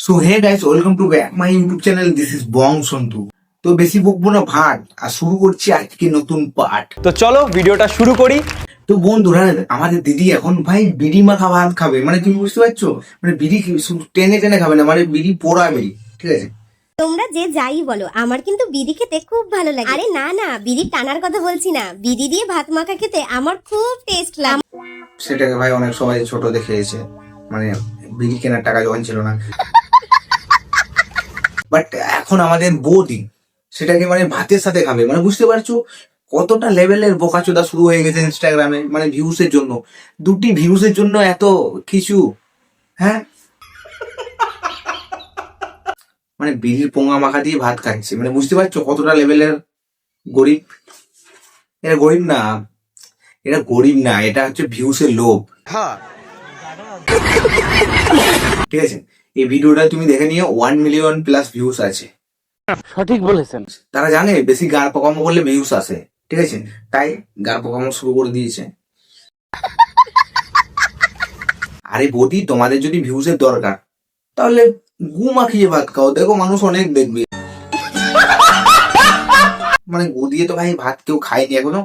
So hey guys, welcome to back my YouTube channel. This is Bong Santu. তো বেশি বকবো না ভাট, আর শুরু করছি আজকে নতুন পার্ট। তো চলো ভিডিওটা শুরু করি। তো বন্ধুরা, আমাদের দিদি এখন ভাই বিড়ি মাখা ভাত খাবে। মানে তুমি বুঝতে পারছো, মানে বিড়ি টেনে টেনে খাবে না, মানে বিড়ি পোড়া বিড়ি, ঠিক আছে? তোমরা যে যাই বলো, আমার কিন্তু বিড়ি খেতে খুব ভালো লাগে। আরে না না, বিড়ি টানার কথা বলছি না, বিড়ি দিয়ে ভাত মাখা খেতে আমার খুব টেস্ট লাগে। সেটাকে ভাই অনেক সবাই ছোট দেখে এসে, মানে বিড়ি কেনার টাকা যখন ছিল না। বাট এখন আমাদের বৌদি সেটাকে মানে ভাতের সাথে খাবে। মানে বুঝতে পারছো কতটা লেভেলের বোকাচোদা শুরু হয়ে গেছে ইনস্টাগ্রামে, মানে ভিউসের জন্য, দুটি ভিউসের জন্য এত কিছু। হ্যাঁ, মানে বিড়ির পোঙা মাখা দিয়ে ভাত খাচ্ছে। মানে বুঝতে পারছো কতটা লেভেলের গরিব। এটা গরিব না, এটা গরিব না, এটা হচ্ছে ভিউসের লোভ। ঠিক আছে, এই ভিডিওটা তুমি দেখে নিও, 1 মিলিয়ন প্লাস ভিউস আছে। সঠিক বলেছেন। তারা জানে বেশি গান পকামো করলে ভিউস আসে, ঠিক আছে? তাই গান পকামো শুরু করে দিয়েছে। আরে বৌদি, তোমাদের যদি ভিউসের দরকার তাহলে গু মাখিয়ে ভাত খাও, দেখো মানুষ অনেক দেখবে। মানে গু দিয়ে তো ভাই ভাত কেউ খায়নি এখনো।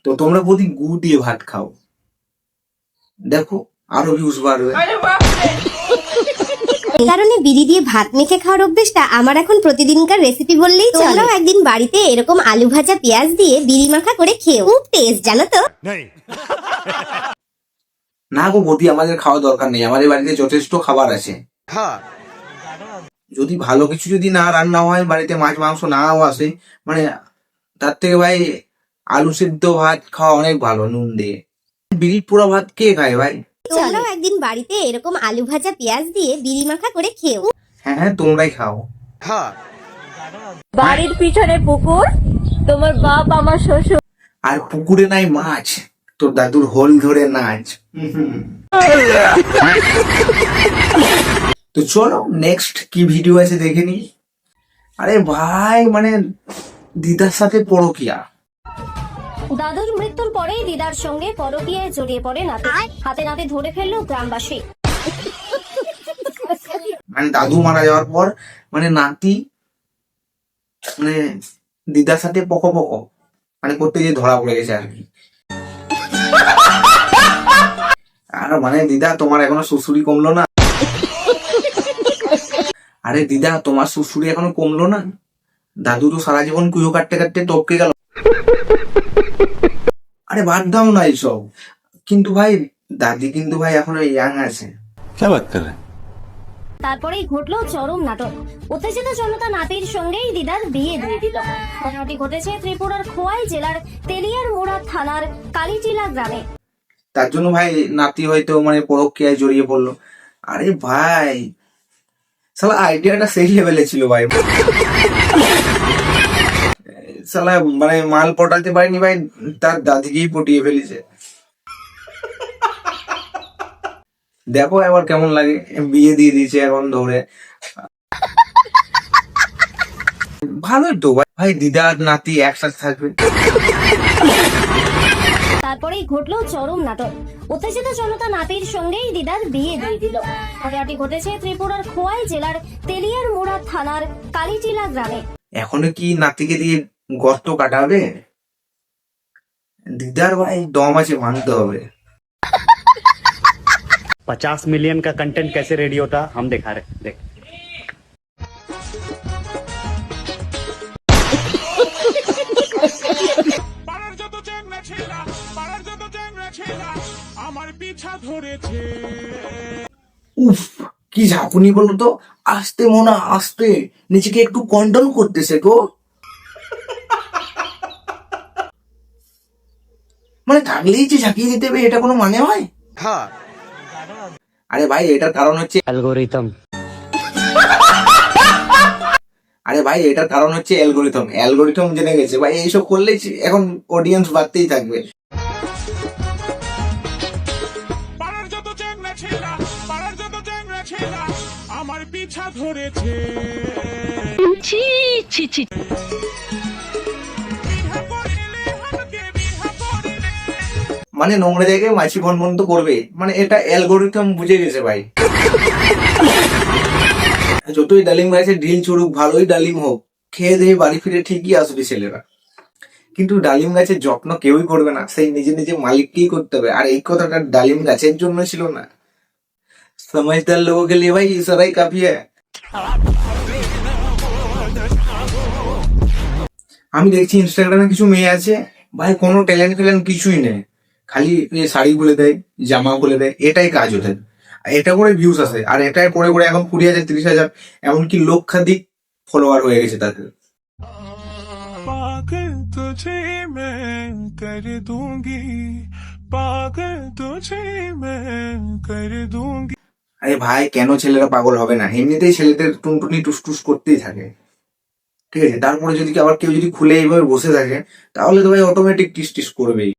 তো তোমরা বৌদি গু দিয়ে ভাত খাও, দেখো আরো ভিউস বাড়বে। এই কারণে বিড়ি দিয়ে ভাত মেখে খাওয়ার অভ্যেসটা আমার এখন প্রতিদিনকার রেসিপি বললেই চলে। তোমরাও একদিন বাড়িতে এরকম আলু ভাজা পেঁয়াজ দিয়ে বিড়ি মাখা করে খেও, খুব টেস্ট, জানো তো? না গো বৌদি, আমাদের খাওয়া দরকার নেই, আমাদের বাড়িতে যথেষ্ট খাবার আছে। যদি ভালো কিছু যদি না রান্না হয়, বাড়িতে মাছ মাংস নাও আসে, মানে তার থেকে ভাই আলু সিদ্ধ ভাত খাওয়া অনেক ভালো নুন দিয়ে। বিড়ি পোড়া ভাত কে খায় ভাই? তোমরাও একদিন বাড়িতে এরকম আলু ভাজা পেঁয়াজ দিয়ে বিড়ি মাখা করে খেও। হ্যাঁ হ্যাঁ, তোমরাই খাও। বাড়ির পিছনে পুকুর, তোমার বাপ আমার শ্বশুর। আর পুকুরে নাই মাছ, তোর দাদুর হোল ধরে নাচ। তো চলো নেক্সট কি ভিডিও আছে দেখে নি। আরে ভাই, মানে দিদার সাথে পরকিয়া। দাদুর মৃত্যুর পরেই দিদার সঙ্গে পরকীয়ায় জড়িয়ে পড়ে নাতি, হাতে নাতে ধরে ফেললো গ্রামবাসী। মানে দাদু মারা যাওয়ার পর মানে নাতি মানে দিদার সাথে পকো পকো মানে করতে গিয়ে ধরা পড়ে গেছে আর কি। আর মানে দিদা, তোমার এখনো শ্বশুরি কমলো না? আরে দিদা, তোমার শ্বশুরি এখনো কমলো না? দাদু তো সারা জীবন কুয়ো কাটতে কাটতে টপকে গেল। আরে বাদ দাও না এইসব। কিন্তু ভাই দাদি কিন্তু ভাই এখনো ইয়াং আছে। তারপরেই ঘটলো চরম নাটক। উত্তেজিত জনতা নাতির সঙ্গেই দিদার বিয়ে দিয়ে দিল। ঘটনাটি ঘটেছে ত্রিপুরার খোয়াই জেলার তেলিয়ার মোড়া থানার কালিটিলা গ্রামে। তার জন্য ভাই নাতি হয়তো মানে পরকীয়ায় জড়িয়ে পড়লো। আরে ভাই, শালা আইডিয়াটা সেই লেভেলে ছিল ভাই। শালা মানে মাল পটাতে পারেনি ভাই, তার দাদিকেই পটিয়ে ফেলেছে। দেখো এবার কেমন লাগে, বিয়ে দিয়ে দিয়েছে এখন ধরে। ভালোই তো ভাই, ভাই দিদা আর নাতি একসাথে থাকবে। তারপরেই ঘটলো চরম নাটক। উত্তেজিত জনতা নাতির সঙ্গেই দিদার বিয়ে দিয়ে দিল। ঘটনাটি ঘটেছে ত্রিপুরার খোয়াই জেলার তেলিয়ার মোড়া থানার কালিটিলা গ্রামে। এখনো কি নাতিকে দিয়ে গর্ত কাটাবে? দিদার ভাই দম আছে, মানতে হবে। 50 मिलियन का कंटेंट कैसे रेडी होता हम दिखा रहे देख। উফ, কি ঝাঁকুনি বলো তো। আস্তে মোনা আস্তে, নিজেকে একটু কন্ট্রোল করতেছে গো। মানে থাকলেই যে ঝাঁকিয়ে দিতে হবে, এটা কোনো মানে হয়? আরে ভাই, এটার কারণ হচ্ছে एल्गोरिथम। আরে ভাই, এটার কারণ হচ্ছে অ্যালগোরিথম। অ্যালগোরিথম জেনে গেছে ভাই, এইসব করলেই এখন অডিয়েন্স বাড়তেই থাকবে। আমার পিছা ধরেছে। মানে নোংরা জায়গায় মাছি ভন তো করবে, মানে এটা অ্যালগোরিথম বুঝে গেছে ভাই। যতই ডালিম গাছে ঢিল চুরুক, ভালোই ডালিম হোক, খেয়ে দিয়ে বাড়ি ফিরে ঠিকই আসবে ছেলেরা। কিন্তু ডালিম গাছের যত্ন কেউই করবে না, সেই নিজে নিজে মালিককেই করতে হবে। আর এই কথাটা ডালিম গাছের জন্য ছিল না, समझदार लोगों के लिए भाई इशारा ही काफी है। আমি দেখছি ইনস্টাগ্রামে কিছু মেয়ে আছে ভাই, কোনো ট্যালেন্ট ফ্যালেন্ট কিছুই নেই, খালি শাড়ি খুলে দেয়, জামা খুলে দেয়, এটাই কাজ ওদের। আর এটা করে ভিউজ আসে, আর এটাই করে করে এখন 20,000 30,000 এমনকি লক্ষাধিক ফলোয়ার হয়ে গেছে তাদের। पागल तुझे मैं कर दूंगी, पागल तुझे मैं कर दूंगी। আরে ভাই, কেন ছেলেরা পাগল হবে না? এমনিতেই ছেলেদের টুনটুনি টুসটুস করতেই থাকে, ঠিক আছে? তারপরে যদি আবার কেউ যদি খুলে এইভাবে বসে থাকে, তাহলে তো ভাই অটোমেটিক টিস টিস করবেই।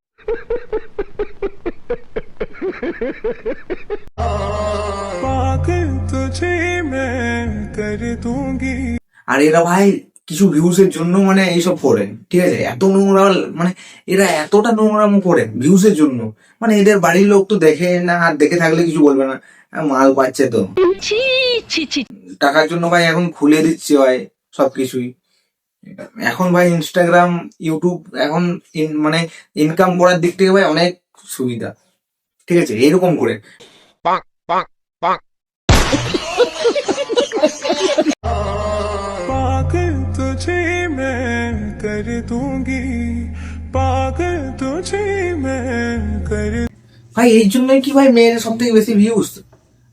पागल तुझे मैं कर दूंगी। আর এরা ভাই কিছু ভিউজ এর জন্য মানে এইসব করে, ঠিক আছে? এত নোংরা, মানে এরা এতটা নোংরামো করে ভিউজ এর জন্য, মানে এদের বাড়ির লোক তো দেখে না, আর দেখে থাকলে কিছু বলবে না, মাল পাচ্ছে তো টাকার জন্য ভাই এখন খুলে দিচ্ছে ভাই সবকিছুই। এখন ভাই ইনস্টাগ্রাম, ইউটিউব এখন মানে ইনকাম করার দিক থেকে ভাই অনেক সুবিধা, ঠিক আছে? এরকম করে पागल तुझे मैं कर दूंगी, पागल तुझे मैं कर। ভাই এই জন্যই কি ভাই মেয়েদের সব থেকে বেশি ভিউজ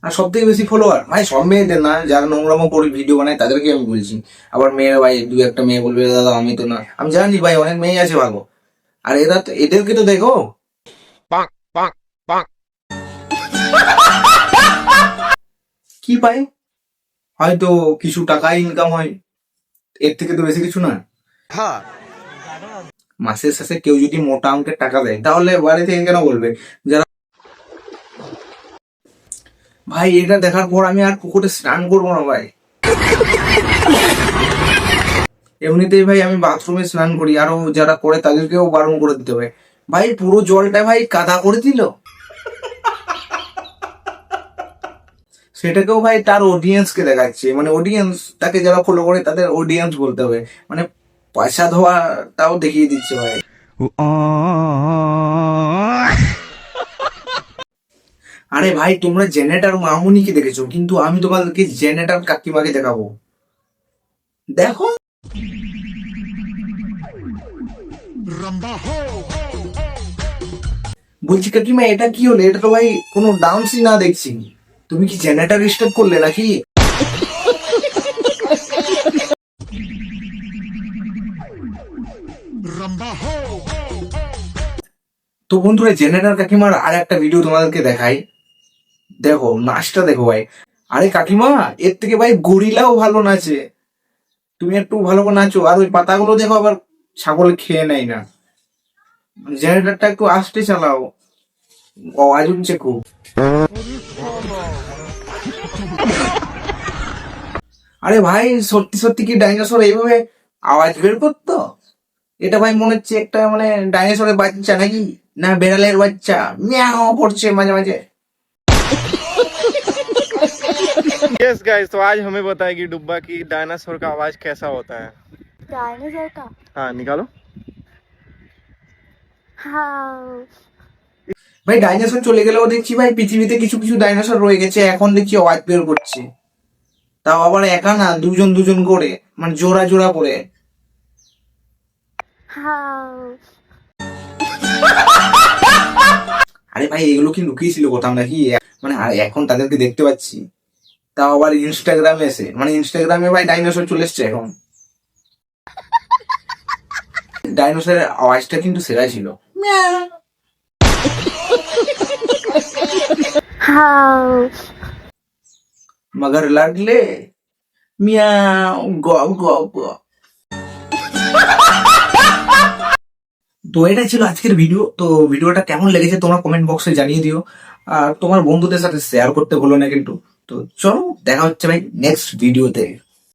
আর সব থেকে বেশি ফলোয়ার? ভাই সব মেয়েদের না, যারা নোংরামো করে ভিডিও বানায় তাদেরকে আমি বলছি। আবার মেয়ে ভাই দু একটা মেয়ে বলবে দাদা আমি তো না, আমি জানি ভাই অনেক মেয়ে আছে ভালো। আর এরা তো, এদেরকে তো দেখো কি পায়, হয়তো কিছু টাকা ইনকাম হয়, এর থেকে তো বেশি কিছু না। মাসের শেষে কেউ যদি মোটা অঙ্কের টাকা দেয়, তাহলে বাড়ি থেকে কেন বলবে যারা। ভাই এটা দেখার পর আমি আর পুকুরে স্নান করবো না ভাই। এমনিতেই ভাই আমি বাথরুমে স্নান করি, আরো যারা করে তাদেরকেও বারণ করে দিতে হবে। ভাই পুরো জলটা ভাই কাদা করে দিল, সেটাকেও ভাই তার অডিয়েন্স কে দেখাচ্ছে, মানে অডিয়েন্স, তাকে যারা ফলো করে তাদের অডিয়েন্স বলতে হবে, মানে পয়সা ধোয়াটাও দেখিয়ে দিচ্ছে ভাই। আরে ভাই তোমরা জেনারেটর মামুনিকে দেখেছো, কিন্তু আমি তোমাদেরকে জেনারেটর কাকিমাকে দেখাবো, দেখো। বলছি কাকিমা এটা কি হলো? এটা তো ভাই কোনো ডান্সই না দেখছি, তুমি কি জেনারেটর স্টার্ট করলে নাকি? তো বন্ধুরা, জেনারেটর কাকিমার আর একটা ভিডিও তোমাদেরকে দেখাই, দেখো নাচটা দেখো ভাই। আরে কাকিমা, এর থেকে ভাই গরিলাও ভালো নাচে, তুমি একটু ভালো করে নাচো। আর ওই পাতাগুলো দেখো আবার ছাগল খেয়ে নেয় না। জেনারেটরটা একটু আস্তে চালাও, আওয়াজ উঠছে খুব। আরে ভাই সত্যি সত্যি কি ডাইনোসর এইভাবে আওয়াজ বের করতো? এটা ভাই মনে হচ্ছে একটা মানে ডাইনোসরের বাচ্চা নাকি, না বেড়ালের বাচ্চা মিয়াও করছে মাঝে মাঝে। यस गाइस, तो आज हमें बताएगी डुब्बा की डायनासोर का आवाज कैसा होता है। डायनासोर का हाँ निकालो। हाँ ভাই ডাইনোসর চলে গেলেও দেখছি ভাই পৃথিবীতে কিছু কিছু ডাইনোসর রয়ে গেছে, এখন দেখছি আওয়াজ বের করছে, তাও আবার একা না, দুজন দুজন করে, মানে জোড়া জোড়া করে। আরে ভাই এগুলো কি লুকিয়েছিল কোথাও নাকি? মানে আর এখন তাদেরকে দেখতে পাচ্ছি, তাও আবার ইনস্টাগ্রামে এসে, মানে ইনস্টাগ্রামে ভাই ডাইনোসর চলে এসছে এখন। ডাইনোসরের আওয়াজটা কিন্তু সেরা ছিল, মগর লাগলে মিয়াও গো গো গো। তো এটা ছিল আজকের ভিডিও। তো ভিডিওটা কেমন লেগেছে তোমরা কমেন্ট বক্সে জানিয়ে দিও, আর তোমার বন্ধুদের সাথে শেয়ার করতে ভুলো না কিন্তু। তো চলো দেখা হচ্ছে ভাই নেক্সট ভিডিওতে।